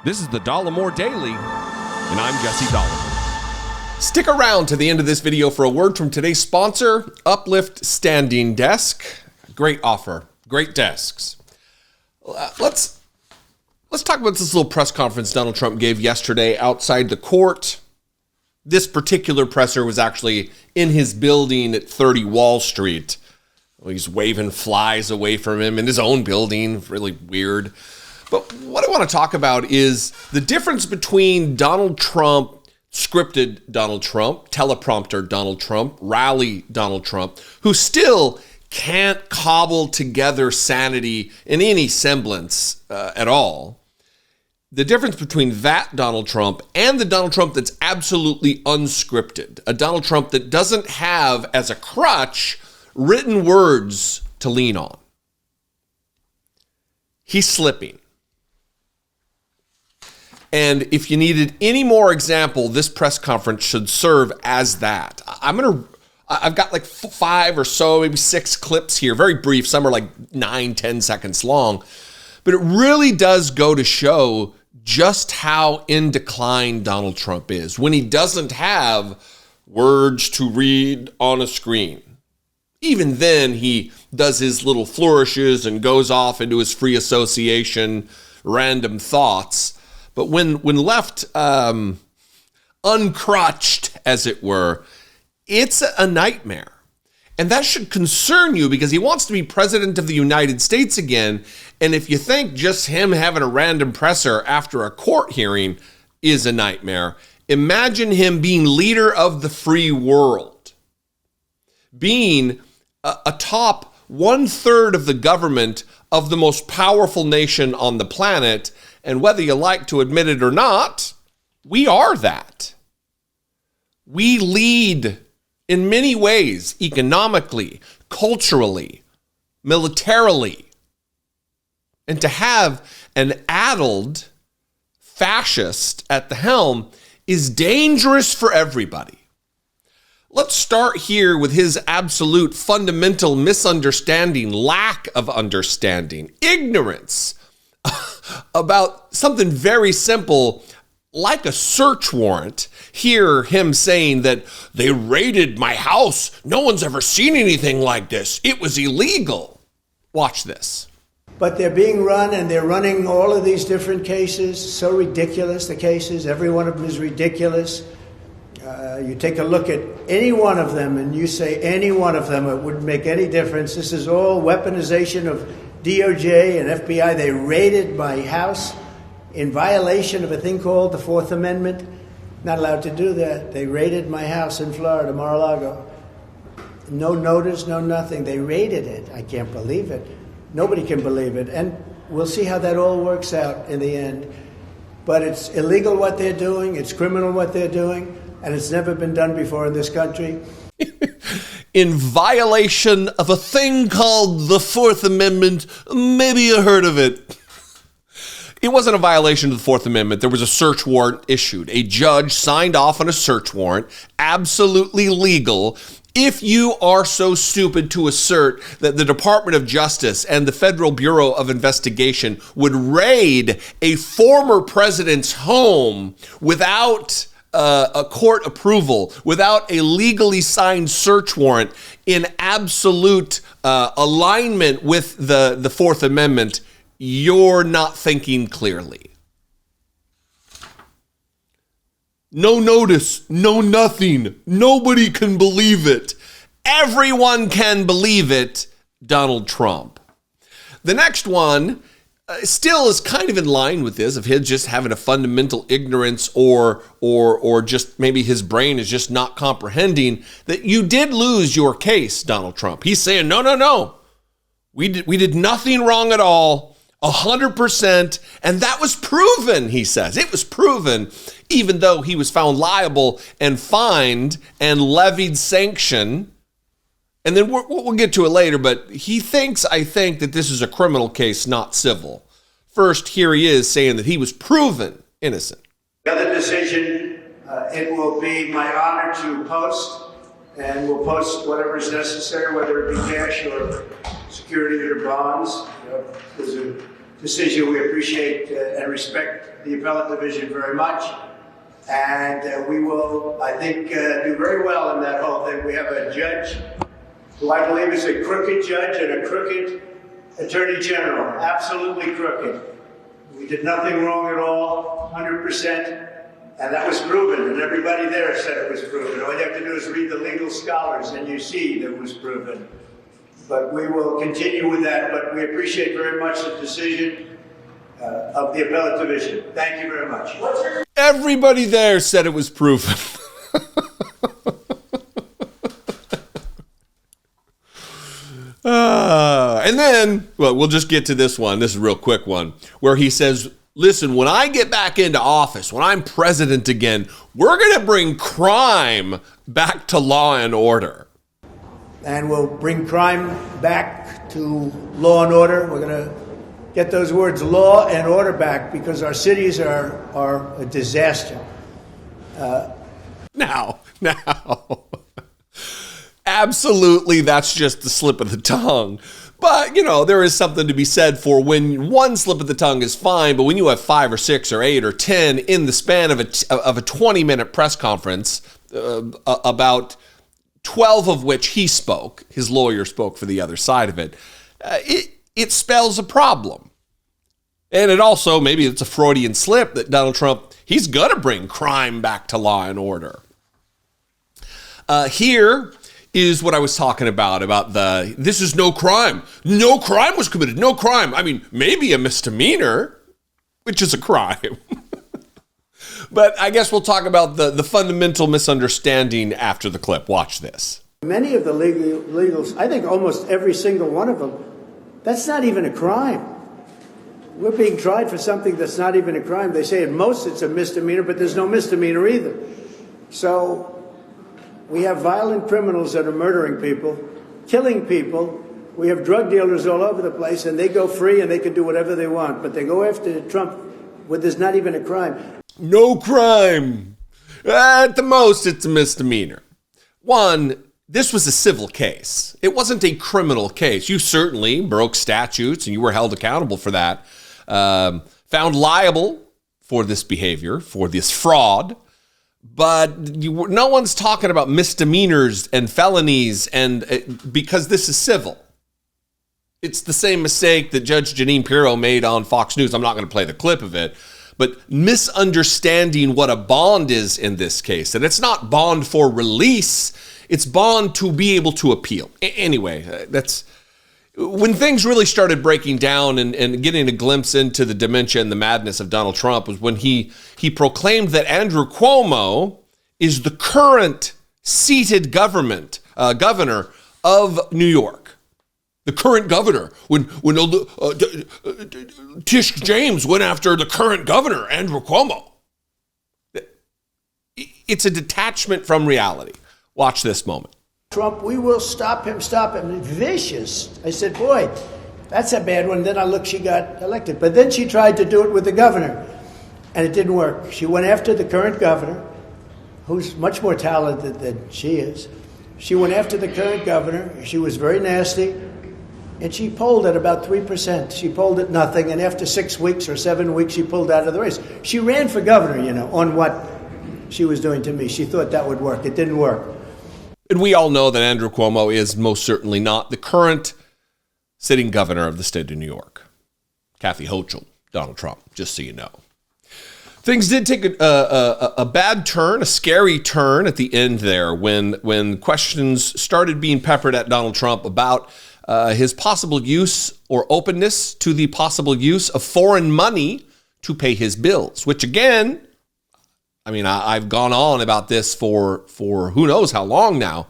This is the Dollemore Daily, and I'm Jesse Dollemore. Stick around to the end of this video for a word from today's sponsor, Uplift Standing Desk. Great offer, great desks. Let's talk about this little press conference Donald Trump gave yesterday outside the court. This particular presser was actually in his building at 30 Wall Street. He's waving flies away from him in his own building, really weird. But what I want to talk about is the difference between Donald Trump, scripted Donald Trump, teleprompter Donald Trump, rally Donald Trump, who still can't cobble together sanity in any semblance at all. The difference between that Donald Trump and the Donald Trump that's absolutely unscripted, a Donald Trump that doesn't have as a crutch written words to lean on. He's slipping. And if you needed any more example, this press conference should serve as that. I've got like 5 or so, maybe 6 clips here, very brief. Some are like 9-10 seconds long. But it really does go to show just how in decline Donald Trump is when he doesn't have words to read on a screen. Even then, he does his little flourishes and goes off into his free association, random thoughts. But when left uncrutched, as it were, it's a nightmare. And that should concern you because he wants to be president of the United States again. And if you think just him having a random presser after a court hearing is a nightmare, imagine him being leader of the free world, being atop 1/3 of the government of the most powerful nation on the planet. And whether you like to admit it or not, we are that. We lead in many ways, economically, culturally, militarily. And to have an addled fascist at the helm is dangerous for everybody. Let's start here with his absolute fundamental misunderstanding, lack of understanding, ignorance about something very simple like a search warrant. Hear him saying that they raided my house. No one's ever seen anything like this. It was illegal. Watch this. But they're being run, and they're running all of these different cases. So ridiculous, the cases. Every one of them is ridiculous. You take a look at any one of them, and you say any one of them, it wouldn't make any difference. This is all weaponization of DOJ and FBI. They raided my house in violation of a thing called the Fourth Amendment. Not allowed to do that. They raided my house in Florida, Mar-a-Lago. No notice, no nothing. They raided it. I can't believe it. Nobody can believe it. And we'll see how that all works out in the end. But it's illegal what they're doing. It's criminal what they're doing. And it's never been done before in this country. In violation of a thing called the Fourth Amendment. Maybe you heard of it. It wasn't a violation of the Fourth Amendment. There was a search warrant issued. A judge signed off on a search warrant, absolutely legal. If you are so stupid to assert that the Department of Justice and the Federal Bureau of Investigation would raid a former president's home without a court approval, without a legally signed search warrant, in absolute alignment with the Fourth Amendment, you're not thinking clearly. No notice, no nothing. Nobody can believe it. Everyone can believe it, Donald Trump. The next one still is kind of in line with this, of his just having a fundamental ignorance or just maybe his brain is just not comprehending that you did lose your case, Donald Trump. He's saying, no. We did nothing wrong at all. 100%, and that was proven, he says. It was proven, even though he was found liable and fined and levied sanction. And then we'll get to it later, but he thinks, I think, that this is a criminal case, not civil. First, here he is saying that he was proven innocent. The other decision, it will be my honor to post, and we'll post whatever is necessary, whether it be cash or security or bonds. There's a decision we appreciate and respect the appellate division very much. And we will, I think, do very well in that whole thing. We have a judge who I believe is a crooked judge and a crooked attorney general. Absolutely crooked. We did nothing wrong at all, 100%. And that was proven, and everybody there said it was proven. All you have to do is read the legal scholars, and you see that it was proven. But we will continue with that, but we appreciate very much the decision of the appellate division. Thank you very much. Everybody there said it was proven. And then, well, we'll just get to this one. This is a real quick one, where he says, listen, when I get back into office, when I'm president again, we're going to bring crime back to law and order. And we'll bring crime back to law and order. We're going to get those words law and order back because our cities are a disaster. Now, absolutely, that's just the slip of the tongue. But, you know, there is something to be said for when one slip of the tongue is fine, but when you have 5 or 6 or 8 or 10 in the span of a 20-minute press conference, about 12 of which he spoke, his lawyer spoke for the other side of it, it spells a problem. And it also, maybe it's a Freudian slip that Donald Trump, he's going to bring crime back to law and order. Here is what I was talking about this is no crime. No crime was committed. No crime. I mean, maybe a misdemeanor, which is a crime. But I guess we'll talk about the fundamental misunderstanding after the clip. Watch this. Many of the legals, I think almost every single one of them, that's not even a crime. We're being tried for something that's not even a crime. They say at most it's a misdemeanor, but there's no misdemeanor either. So we have violent criminals that are murdering people, killing people. We have drug dealers all over the place, and they go free and they can do whatever they want. But they go after Trump when there's not even a crime. No crime. At the most, it's a misdemeanor. One, this was a civil case. It wasn't a criminal case. You certainly broke statutes, and you were held accountable for that. Found liable for this behavior, for this fraud. But no one's talking about misdemeanors and felonies, and because this is civil. It's the same mistake that Judge Jeanine Pirro made on Fox News. I'm not going to play the clip of it, but misunderstanding what a bond is in this case. And it's not bond for release, it's bond to be able to appeal. Anyway, that's when things really started breaking down and getting a glimpse into the dementia and the madness of Donald Trump was when he proclaimed that Andrew Cuomo is the current seated governor of New York. The current governor. When Tish James went after the current governor, Andrew Cuomo. It's a detachment from reality. Watch this moment. Trump, we will stop him. Vicious. I said, boy, that's a bad one. Then I looked, she got elected. But then she tried to do it with the governor, and it didn't work. She went after the current governor, who's much more talented than she is. She went after the current governor. She was very nasty, and she polled at about 3%. She polled at nothing, and after 6 weeks or 7 weeks, she pulled out of the race. She ran for governor, on what she was doing to me. She thought that would work. It didn't work. And we all know that Andrew Cuomo is most certainly not the current sitting governor of the state of New York. Kathy Hochul, Donald Trump, just so you know. Things did take a bad turn, a scary turn at the end there when questions started being peppered at Donald Trump about his possible use or openness to the possible use of foreign money to pay his bills, which again, I mean, I've gone on about this for who knows how long now.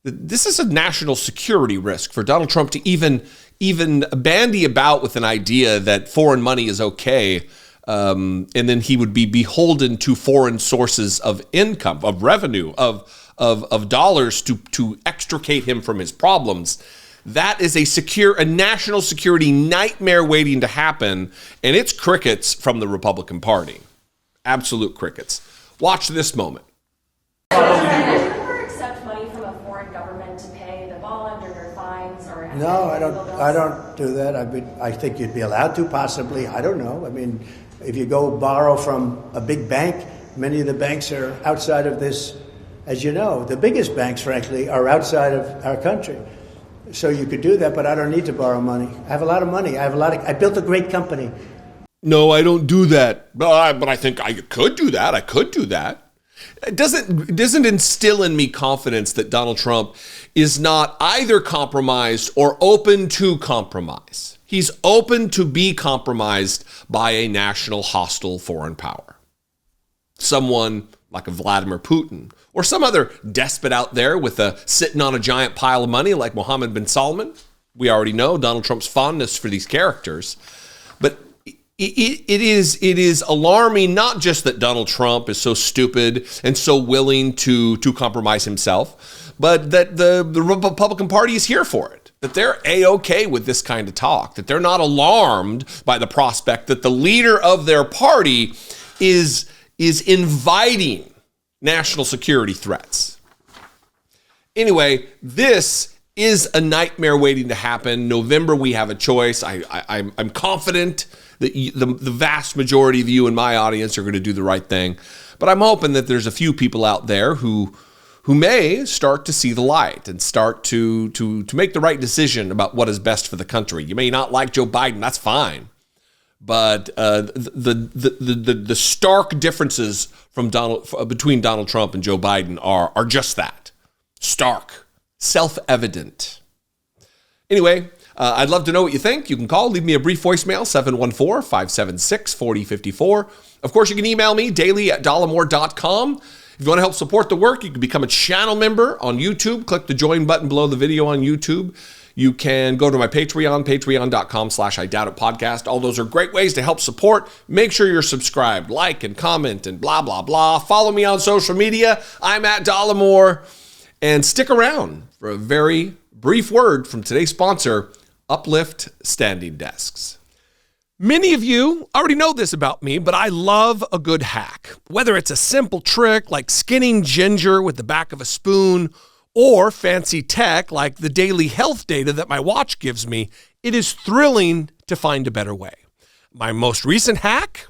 This is a national security risk for Donald Trump to even bandy about with an idea that foreign money is okay, and then he would be beholden to foreign sources of income, of revenue, of dollars to extricate him from his problems. That is a national security nightmare waiting to happen, and it's crickets from the Republican Party. Absolute crickets. Watch this moment. Would you ever accept money from a foreign government to pay the bond or their fines or? No, I don't do that. I think you'd be allowed to, possibly. I don't know. I mean, If you go borrow from a big bank, many of the banks are outside of this. As you know, the biggest banks, frankly, are outside of our country. So you could do that, but I don't need to borrow money. I have a lot of money. I built a great company. No, I don't do that. But I think I could do that. I could do that. It doesn't instill in me confidence that Donald Trump is not either compromised or open to compromise. He's open to be compromised by a national hostile foreign power. Someone like a Vladimir Putin or some other despot out there sitting on a giant pile of money like Mohammed bin Salman. We already know Donald Trump's fondness for these characters. But it is alarming, not just that Donald Trump is so stupid and so willing to compromise himself, but that the Republican Party is here for it, that they're A-okay with this kind of talk, that they're not alarmed by the prospect that the leader of their party is inviting national security threats. Anyway, this is a nightmare waiting to happen. November, we have a choice. I'm confident that the vast majority of you in my audience are going to do the right thing. But I'm hoping that there's a few people out there who may start to see the light and start to make the right decision about what is best for the country. You may not like Joe Biden. That's fine. But the stark differences between Donald Trump and Joe Biden are just that. Stark. Self-evident. Anyway, I'd love to know what you think. You can call, leave me a brief voicemail, 714-576-4054. Of course, you can email me, daily@dollemore.com. If you want to help support the work, you can become a channel member on YouTube. Click the join button below the video on YouTube. You can go to my Patreon, patreon.com/IDoubtItPodcast. All those are great ways to help support. Make sure you're subscribed, like and comment and blah, blah, blah. Follow me on social media. I'm at Dollemore. And stick around for a very brief word from today's sponsor, Uplift Standing Desks. Many of you already know this about me, but I love a good hack. Whether it's a simple trick like skinning ginger with the back of a spoon or fancy tech like the daily health data that my watch gives me, it is thrilling to find a better way. My most recent hack?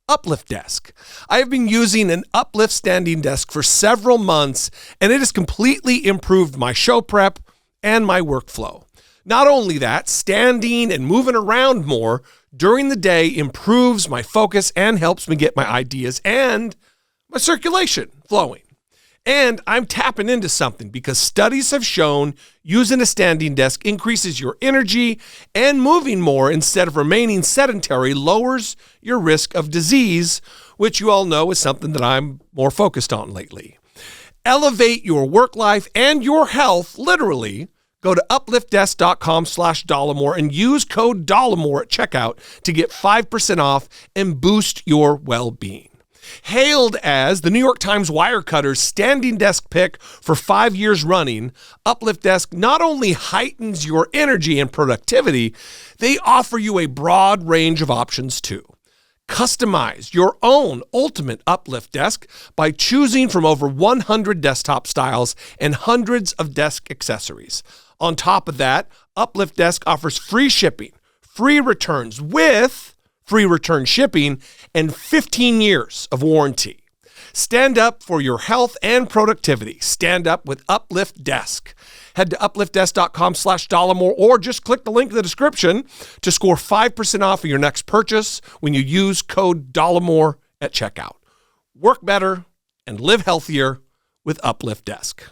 Uplift Desk. I have been using an Uplift standing desk for several months, and it has completely improved my show prep and my workflow. Not only that, standing and moving around more during the day improves my focus and helps me get my ideas and my circulation flowing. And I'm tapping into something because studies have shown using a standing desk increases your energy, and moving more instead of remaining sedentary lowers your risk of disease, which you all know is something that I'm more focused on lately. Elevate your work life and your health, literally. Go to upliftdesk.com/Dollemore and use code Dollemore at checkout to get 5% off and boost your well-being. Hailed as the New York Times Wirecutter's standing desk pick for 5 years running, Uplift Desk not only heightens your energy and productivity, they offer you a broad range of options too. Customize your own ultimate Uplift Desk by choosing from over 100 desktop styles and hundreds of desk accessories. On top of that, Uplift Desk offers free shipping, free returns with free return shipping, and 15 years of warranty. Stand up for your health and productivity. Stand up with Uplift Desk. Head to upliftdesk.com/Dollemore or just click the link in the description to score 5% off of your next purchase when you use code Dollemore at checkout. Work better and live healthier with Uplift Desk.